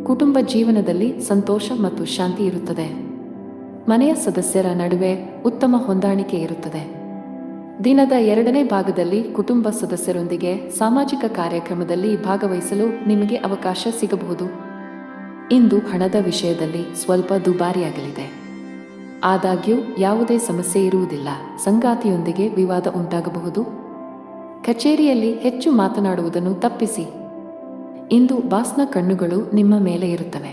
ಕುಟುಂಬ ಜೀವನದಲ್ಲಿ ಸಂತೋಷ ಮತ್ತು ಶಾಂತಿ ಇರುತ್ತದೆ. ಮನೆಯ ಸದಸ್ಯರ ನಡುವೆ ಉತ್ತಮ ಹೊಂದಾಣಿಕೆ ಇರುತ್ತದೆ. ದಿನದ 2ನೇ ಭಾಗದಲ್ಲಿ ಕುಟುಂಬ ಸದಸ್ಯರೊಂದಿಗೆ ಸಾಮಾಜಿಕ ಕಾರ್ಯಕ್ರಮದಲ್ಲಿ ಭಾಗವಹಿಸಲು ನಿಮಗೆ ಅವಕಾಶ ಸಿಗಬಹುದು. ಇಂದು ಹಣದ ವಿಷಯದಲ್ಲಿ ಸ್ವಲ್ಪ ದುಬಾರಿಯಾಗಲಿದೆ. ಆದಾಗ್ಯೂ ಯಾವುದೇ ಸಮಸ್ಯೆ ಇರುವುದಿಲ್ಲ. ಸಂಗಾತಿಯೊಂದಿಗೆ ವಿವಾದ ಉಂಟಾಗಬಹುದು. ಕಚೇರಿಯಲ್ಲಿ ಹೆಚ್ಚು ಮಾತನಾಡುವುದನ್ನು ತಪ್ಪಿಸಿ. ಇಂದು ಬಾಸ್ನ ಕಣ್ಣುಗಳು ನಿಮ್ಮ ಮೇಲೆ ಇರುತ್ತವೆ.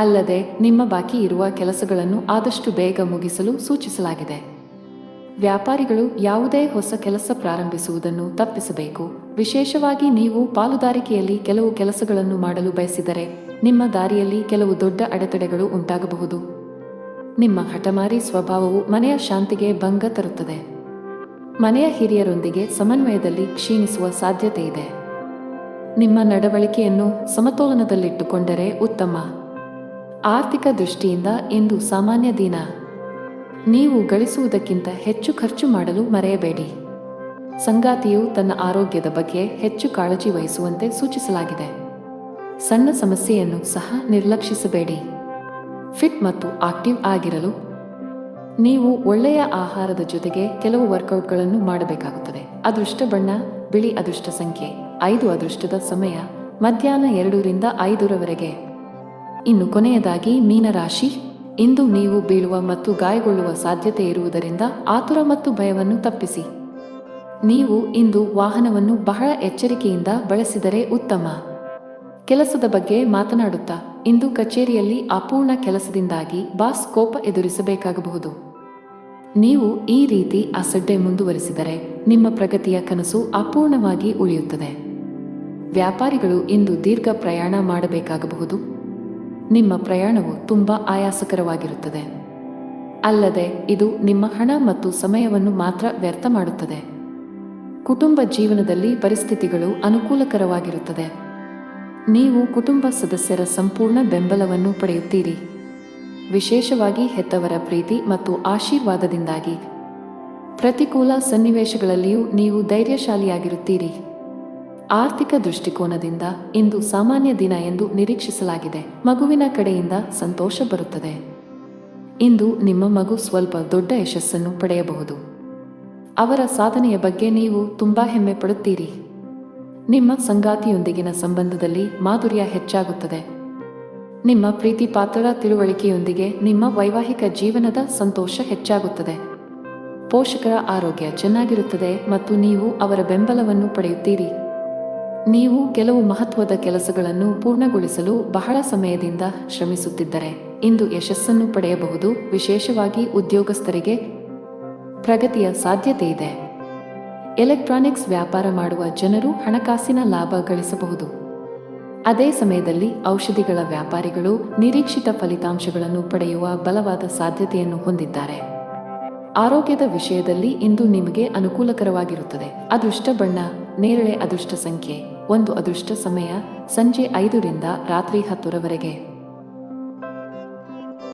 ಅಲ್ಲದೆ ನಿಮ್ಮ ಬಾಕಿ ಇರುವ ಕೆಲಸಗಳನ್ನು ಆದಷ್ಟು ಬೇಗ ಮುಗಿಸಲು ಸೂಚಿಸಲಾಗಿದೆ. ವ್ಯಾಪಾರಿಗಳು ಯಾವುದೇ ಹೊಸ ಕೆಲಸ ಪ್ರಾರಂಭಿಸುವುದನ್ನು ತಪ್ಪಿಸಬೇಕು. ವಿಶೇಷವಾಗಿ ನೀವು ಪಾಲುದಾರಿಕೆಯಲ್ಲಿ ಕೆಲವು ಕೆಲಸಗಳನ್ನು ಮಾಡಲು ಬಯಸಿದರೆ ನಿಮ್ಮ ದಾರಿಯಲ್ಲಿ ಕೆಲವು ದೊಡ್ಡ ಅಡೆತಡೆಗಳು ಉಂಟಾಗಬಹುದು. ನಿಮ್ಮ ಹಠಮಾರಿ ಸ್ವಭಾವವು ಮನೆಯ ಶಾಂತಿಗೆ ಭಂಗ ತರುತ್ತದೆ. ಮನೆಯ ಹಿರಿಯರೊಂದಿಗೆ ಸಮನ್ವಯದಲ್ಲಿ ಕ್ಷೀಣಿಸುವ ಸಾಧ್ಯತೆ ಇದೆ. ನಿಮ್ಮ ನಡವಳಿಕೆಯನ್ನು ಸಮತೋಲನದಲ್ಲಿಟ್ಟುಕೊಂಡರೆ ಉತ್ತಮ. ಆರ್ಥಿಕ ದೃಷ್ಟಿಯಿಂದ ಇಂದು ಸಾಮಾನ್ಯ ದಿನ. ನೀವು ಗಳಿಸುವುದಕ್ಕಿಂತ ಹೆಚ್ಚು ಖರ್ಚು ಮಾಡಲು ಮರೆಯಬೇಡಿ. ಸಂಗಾತಿಯು ತನ್ನ ಆರೋಗ್ಯದ ಬಗ್ಗೆ ಹೆಚ್ಚು ಕಾಳಜಿ ವಹಿಸುವಂತೆ ಸೂಚಿಸಲಾಗಿದೆ. ಸಣ್ಣ ಸಮಸ್ಯೆಯನ್ನು ಸಹ ನಿರ್ಲಕ್ಷಿಸಬೇಡಿ. ಫಿಟ್ ಮತ್ತು ಆಕ್ಟಿವ್ ಆಗಿರಲು ನೀವು ಒಳ್ಳೆಯ ಆಹಾರದ ಜೊತೆಗೆ ಕೆಲವು ವರ್ಕೌಟ್ಗಳನ್ನು ಮಾಡಬೇಕಾಗುತ್ತದೆ. ಅದೃಷ್ಟ ಬಣ್ಣ ಬಿಳಿ. ಅದೃಷ್ಟ ಸಂಖ್ಯೆ 5. ಅದೃಷ್ಟದ ಸಮಯ ಮಧ್ಯಾಹ್ನ 2 ರಿಂದ 5 ಇನ್ನು ಕೊನೆಯದಾಗಿ ಮೀನರಾಶಿ. ಇಂದು ನೀವು ಬೀಳುವ ಮತ್ತು ಗಾಯಗೊಳ್ಳುವ ಸಾಧ್ಯತೆ ಇರುವುದರಿಂದ ಆತುರ ಮತ್ತು ಭಯವನ್ನು ತಪ್ಪಿಸಿ. ನೀವು ಇಂದು ವಾಹನವನ್ನು ಬಹಳ ಎಚ್ಚರಿಕೆಯಿಂದ ಬಳಸಿದರೆ ಉತ್ತಮ. ಕೆಲಸದ ಬಗ್ಗೆ ಮಾತನಾಡುತ್ತಾ ಇಂದು ಕಚೇರಿಯಲ್ಲಿ ಅಪೂರ್ಣ ಕೆಲಸದಿಂದಾಗಿ ಬಾಸ್ ಕೋಪ ಎದುರಿಸಬೇಕಾಗಬಹುದು. ನೀವು ಈ ರೀತಿ ಅಸಡ್ಡೆ ಮುಂದುವರಿಸಿದರೆ ನಿಮ್ಮ ಪ್ರಗತಿಯ ಕನಸು ಅಪೂರ್ಣವಾಗಿ ಉಳಿಯುತ್ತದೆ. ವ್ಯಾಪಾರಿಗಳು ಇಂದು ದೀರ್ಘ ಪ್ರಯಾಣ ಮಾಡಬೇಕಾಗಬಹುದು. ನಿಮ್ಮ ಪ್ರಯಾಣವು ತುಂಬಾ ಆಯಾಸಕರವಾಗಿರುತ್ತದೆ. ಅಲ್ಲದೆ ಇದು ನಿಮ್ಮ ಹಣ ಮತ್ತು ಸಮಯವನ್ನು ಮಾತ್ರ ವ್ಯರ್ಥ ಮಾಡುತ್ತದೆ. ಕುಟುಂಬ ಜೀವನದಲ್ಲಿ ಪರಿಸ್ಥಿತಿಗಳು ಅನುಕೂಲಕರವಾಗಿರುತ್ತದೆ. ನೀವು ಕುಟುಂಬ ಸದಸ್ಯರ ಸಂಪೂರ್ಣ ಬೆಂಬಲವನ್ನು ಪಡೆಯುತ್ತೀರಿ. ವಿಶೇಷವಾಗಿ ಹೆತ್ತವರ ಪ್ರೀತಿ ಮತ್ತು ಆಶೀರ್ವಾದದಿಂದಾಗಿ ಪ್ರತಿಕೂಲ ಸನ್ನಿವೇಶಗಳಲ್ಲಿಯೂ ನೀವು ಧೈರ್ಯಶಾಲಿಯಾಗಿರುತ್ತೀರಿ. ಆರ್ಥಿಕ ದೃಷ್ಟಿಕೋನದಿಂದ ಇಂದು ಸಾಮಾನ್ಯ ದಿನ ಎಂದು ನಿರೀಕ್ಷಿಸಲಾಗಿದೆ. ಮಗುವಿನ ಕಡೆಯಿಂದ ಸಂತೋಷ ಬರುತ್ತದೆ. ಇಂದು ನಿಮ್ಮ ಮಗು ಸ್ವಲ್ಪ ದೊಡ್ಡ ಯಶಸ್ಸನ್ನು ಪಡೆಯಬಹುದು. ಅವರ ಸಾಧನೆಯ ಬಗ್ಗೆ ನೀವು ತುಂಬಾ ಹೆಮ್ಮೆ ಪಡುತ್ತೀರಿ. ನಿಮ್ಮ ಸಂಗಾತಿಯೊಂದಿಗಿನ ಸಂಬಂಧದಲ್ಲಿ ಮಾಧುರ್ಯ ಹೆಚ್ಚಾಗುತ್ತದೆ. ನಿಮ್ಮ ಪ್ರೀತಿ ಪಾತ್ರರ ತಿಳುವಳಿಕೆಯೊಂದಿಗೆ ನಿಮ್ಮ ವೈವಾಹಿಕ ಜೀವನದ ಸಂತೋಷ ಹೆಚ್ಚಾಗುತ್ತದೆ. ಪೋಷಕರ ಆರೋಗ್ಯ ಚೆನ್ನಾಗಿರುತ್ತದೆ ಮತ್ತು ನೀವು ಅವರ ಬೆಂಬಲವನ್ನು ಪಡೆಯುತ್ತೀರಿ. ನೀವು ಕೆಲವು ಮಹತ್ವದ ಕೆಲಸಗಳನ್ನು ಪೂರ್ಣಗೊಳಿಸಲು ಬಹಳ ಸಮಯದಿಂದ ಶ್ರಮಿಸುತ್ತಿದ್ದರೆ ಇಂದು ಯಶಸ್ಸನ್ನು ಪಡೆಯಬಹುದು. ವಿಶೇಷವಾಗಿ ಉದ್ಯೋಗಸ್ಥರಿಗೆ ಪ್ರಗತಿಯ ಸಾಧ್ಯತೆ ಇದೆ. ಎಲೆಕ್ಟ್ರಾನಿಕ್ಸ್ ವ್ಯಾಪಾರ ಮಾಡುವ ಜನರು ಹಣಕಾಸಿನ ಲಾಭ ಗಳಿಸಬಹುದು. ಅದೇ ಸಮಯದಲ್ಲಿ ಔಷಧಿಗಳ ವ್ಯಾಪಾರಿಗಳು ನಿರೀಕ್ಷಿತ ಫಲಿತಾಂಶಗಳನ್ನು ಪಡೆಯುವ ಬಲವಾದ ಸಾಧ್ಯತೆಯನ್ನು ಹೊಂದಿದ್ದಾರೆ. ಆರೋಗ್ಯದ ವಿಷಯದಲ್ಲಿ ಇಂದು ನಿಮಗೆ ಅನುಕೂಲಕರವಾಗಿರುತ್ತದೆ. ಅದೃಷ್ಟ ಬಣ್ಣ ನೇರಳೆ. ಅದೃಷ್ಟ ಸಂಖ್ಯೆ 1. ಅದೃಷ್ಟ ಸಮಯ ಸಂಜೆ 5 ರಿಂದ ರಾತ್ರಿ 10